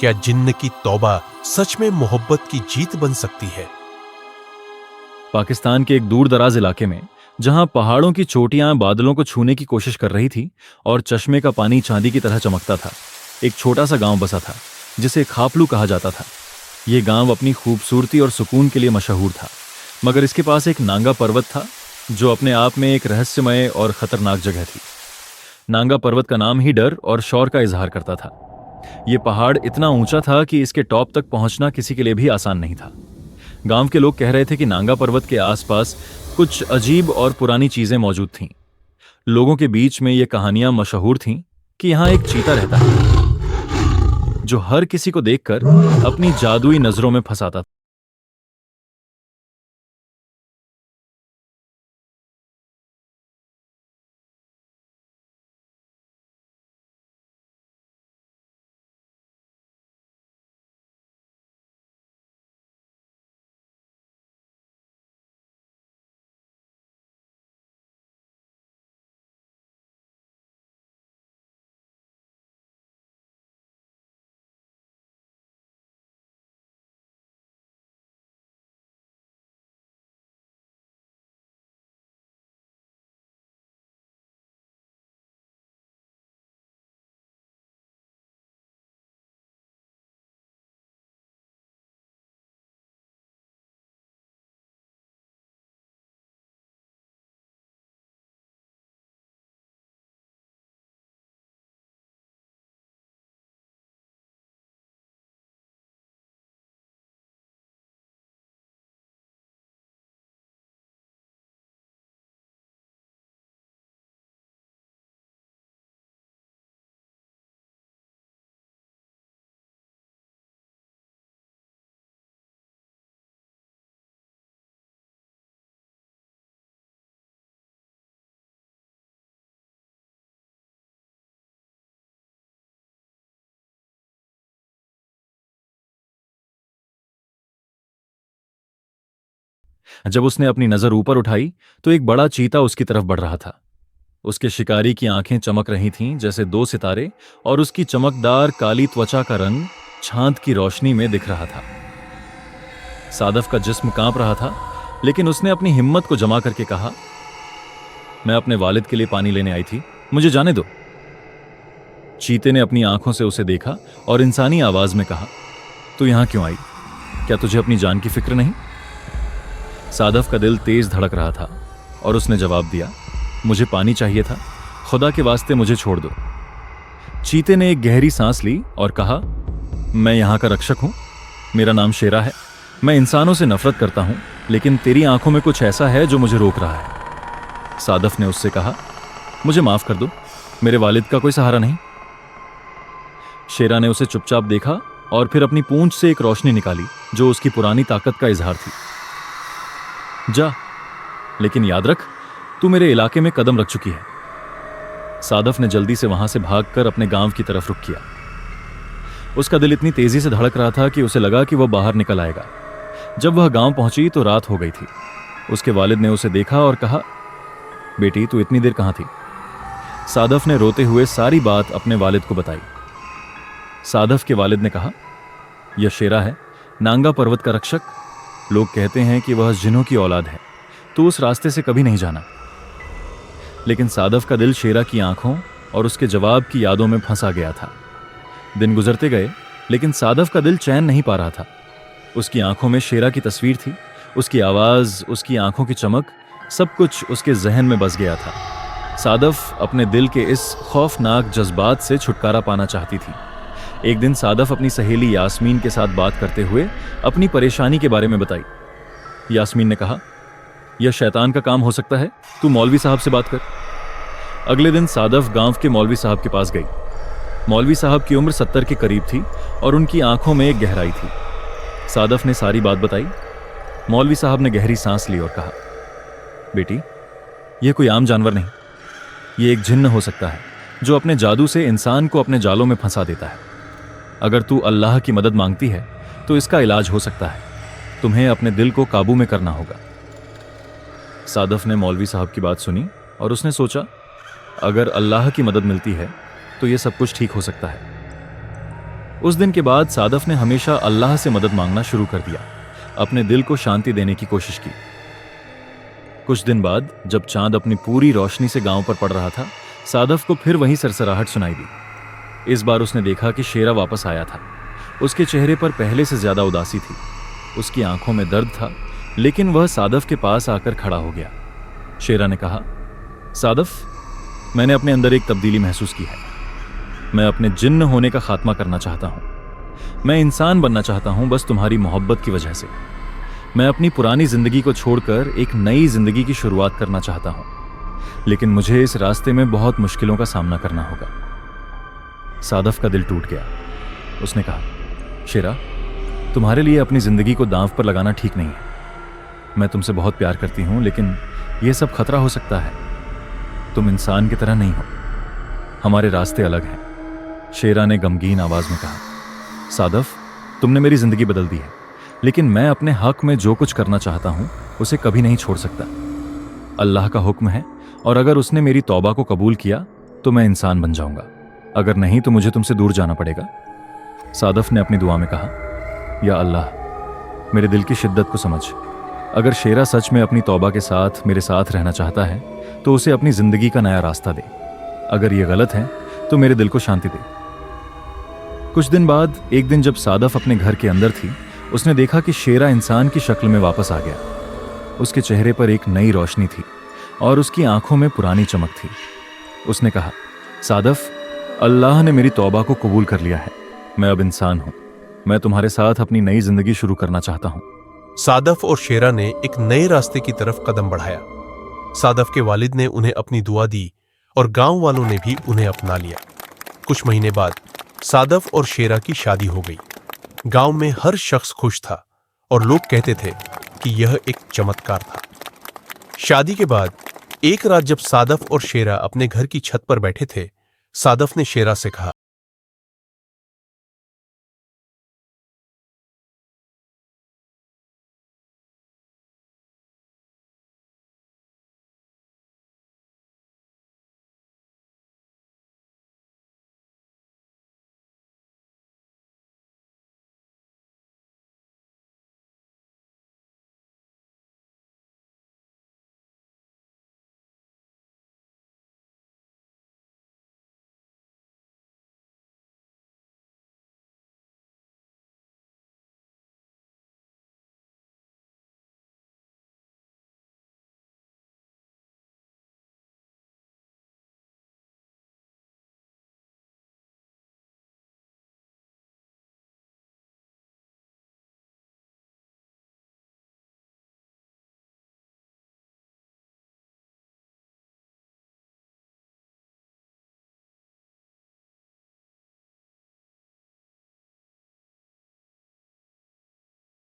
क्या जिन्न की तौबा सच में मोहब्बत की जीत बन सकती है? पाकिस्तान के एक दूर दराज इलाके में, जहां पहाड़ों की चोटियां बादलों को छूने की कोशिश कर रही थी और चश्मे का पानी चांदी की तरह चमकता था, एक छोटा सा गांव बसा था जिसे खापलू कहा जाता था। यह गांव अपनी खूबसूरती और सुकून के लिए मशहूर था, मगर इसके पास एक नांगा पर्वत था जो अपने आप में एक रहस्यमय और खतरनाक जगह थी। नांगा पर्वत का नाम ही डर और शौर का इजहार करता था। यह पहाड़ इतना ऊंचा था कि इसके टॉप तक पहुंचना किसी के लिए भी आसान नहीं था। गांव के लोग कह रहे थे कि नांगा पर्वत के आसपास कुछ अजीब और पुरानी चीजें मौजूद थीं। लोगों के बीच में ये कहानियां मशहूर थीं कि यहां एक चीता रहता है जो हर किसी को देखकर अपनी जादुई नजरों में फंसाता था। जब उसने अपनी नजर ऊपर उठाई तो एक बड़ा चीता उसकी तरफ बढ़ रहा था। उसके शिकारी की आंखें चमक रही थीं जैसे दो सितारे, और उसकी चमकदार काली त्वचा का रंग चांद की रोशनी में दिख रहा था। सादफ का जिस्म कांप रहा था, लेकिन उसने अपनी हिम्मत को जमा करके कहा, मैं अपने वालिद के लिए पानी लेने आई थी, मुझे जाने दो। चीते ने अपनी आंखों से उसे देखा और इंसानी आवाज में कहा, तू यहां क्यों आई? क्या तुझे अपनी जान की फिक्र नहीं? सादफ का दिल तेज धड़क रहा था और उसने जवाब दिया, मुझे पानी चाहिए था, खुदा के वास्ते मुझे छोड़ दो। चीते ने एक गहरी सांस ली और कहा, मैं यहां का रक्षक हूं, मेरा नाम शेरा है, मैं इंसानों से नफरत करता हूं, लेकिन तेरी आंखों में कुछ ऐसा है जो मुझे रोक रहा है। सादफ ने उससे कहा, मुझे माफ कर दो, मेरे वालिद का कोई सहारा नहीं। शेरा ने उसे चुपचाप देखा और फिर अपनी पूंछ से एक रोशनी निकाली जो उसकी पुरानी ताकत का इजहार थी। जा, लेकिन याद रख, तू मेरे इलाके में कदम रख चुकी है। सादफ ने जल्दी से वहां से भागकर अपने गांव की तरफ रुख किया। उसका दिल इतनी तेजी से धड़क रहा था कि उसे लगा कि वह बाहर निकल आएगा। जब वह गांव पहुंची तो रात हो गई थी। उसके वालिद ने उसे देखा और कहा, बेटी तू इतनी देर कहां थी? सादफ ने रोते हुए सारी बात अपने वालिद को बताई। सादफ के वालिद ने कहा, यह शेरा है, नांगा पर्वत का रक्षक। लोग कहते हैं कि वह जिन्हों की औलाद है, तो उस रास्ते से कभी नहीं जाना। लेकिन सादफ का दिल शेरा की आंखों और उसके जवाब की यादों में फंसा गया था। दिन गुजरते गए, लेकिन सादफ का दिल चैन नहीं पा रहा था। उसकी आंखों में शेरा की तस्वीर थी, उसकी आवाज, उसकी आंखों की चमक, सब कुछ उसके जहन में बस गया था। सादफ अपने दिल के इस खौफनाक जज्बात से छुटकारा पाना चाहती थी। एक दिन सादफ अपनी सहेली यास्मीन के साथ बात करते हुए अपनी परेशानी के बारे में बताई। यास्मीन ने कहा, यह शैतान का काम हो सकता है, तू मौलवी साहब से बात कर। अगले दिन सादफ गांव के मौलवी साहब के पास गई। मौलवी साहब की उम्र 70 के करीब थी और उनकी आंखों में एक गहराई थी। सादफ ने सारी बात बताई। मौलवी साहब ने गहरी सांस ली और कहा, बेटी, यह कोई आम जानवर नहीं, यह एक जिन्न हो सकता है जो अपने जादू से इंसान को अपने जालों में फंसा देता है। अगर तू अल्लाह की मदद मांगती है तो इसका इलाज हो सकता है। तुम्हें अपने दिल को काबू में करना होगा। सादफ ने मौलवी साहब की बात सुनी और उसने सोचा, अगर अल्लाह की मदद मिलती है तो यह सब कुछ ठीक हो सकता है। उस दिन के बाद सादफ ने हमेशा अल्लाह से मदद मांगना शुरू कर दिया, अपने दिल को शांति देने की कोशिश की। कुछ दिन बाद जब चांद अपनी पूरी रोशनी से गांव पर पड़ रहा था, सादफ को फिर वही सरसराहट सुनाई दी। इस बार उसने देखा कि शेरा वापस आया था। उसके चेहरे पर पहले से ज्यादा उदासी थी, उसकी आंखों में दर्द था, लेकिन वह सादफ के पास आकर खड़ा हो गया। शेरा ने कहा, सादफ, मैंने अपने अंदर एक तब्दीली महसूस की है। मैं अपने जिन्न होने का खात्मा करना चाहता हूं। मैं इंसान बनना चाहता हूं, बस तुम्हारी मोहब्बत की वजह से। मैं अपनी पुरानी जिंदगी को छोड़कर एक नई जिंदगी की शुरुआत करना चाहता हूं, लेकिन मुझे इस रास्ते में बहुत मुश्किलों का सामना करना होगा। सादफ का दिल टूट गया। उसने कहा, शेरा, तुम्हारे लिए अपनी जिंदगी को दांव पर लगाना ठीक नहीं है। मैं तुमसे बहुत प्यार करती हूं, लेकिन यह सब खतरा हो सकता है। तुम इंसान की तरह नहीं हो, हमारे रास्ते अलग हैं। शेरा ने गमगीन आवाज में कहा, सादफ, तुमने मेरी जिंदगी बदल दी है, लेकिन मैं अपने हक में जो कुछ करना चाहता हूं उसे कभी नहीं छोड़ सकता। अल्लाह का हुक्म है, और अगर उसने मेरी तौबा को कबूल किया तो मैं इंसान बन जाऊंगा, अगर नहीं तो मुझे तुमसे दूर जाना पड़ेगा। सादफ ने अपनी दुआ में कहा, या अल्लाह, मेरे दिल की शिद्दत को समझ। अगर शेरा सच में अपनी तौबा के साथ मेरे साथ रहना चाहता है तो उसे अपनी जिंदगी का नया रास्ता दे। अगर यह गलत है तो मेरे दिल को शांति दे। कुछ दिन बाद एक दिन जब सादफ अपने घर के अंदर थी, उसने देखा कि शेरा इंसान की शक्ल में वापस आ गया। उसके चेहरे पर एक नई रोशनी थी और उसकी आंखों में पुरानी चमक थी। उसने कहा, सादफ, अल्लाह ने मेरी तौबा को कबूल कर लिया है। मैं अब इंसान हूं। मैं तुम्हारे साथ अपनी नई जिंदगी शुरू करना चाहता हूं। सादफ और शेरा ने एक नए रास्ते की तरफ कदम बढ़ाया। सादफ के वालिद ने उन्हें अपनी दुआ दी और गांव वालों ने भी उन्हें अपना लिया। कुछ महीने बाद सादफ और शेरा की शादी हो गई। गांव में हर शख्स खुश था और लोग कहते थे कि यह एक चमत्कार था। शादी के बाद एक रात जब सादफ और शेरा अपने घर की छत पर बैठे थे, सादफ ने शेरा से कहा,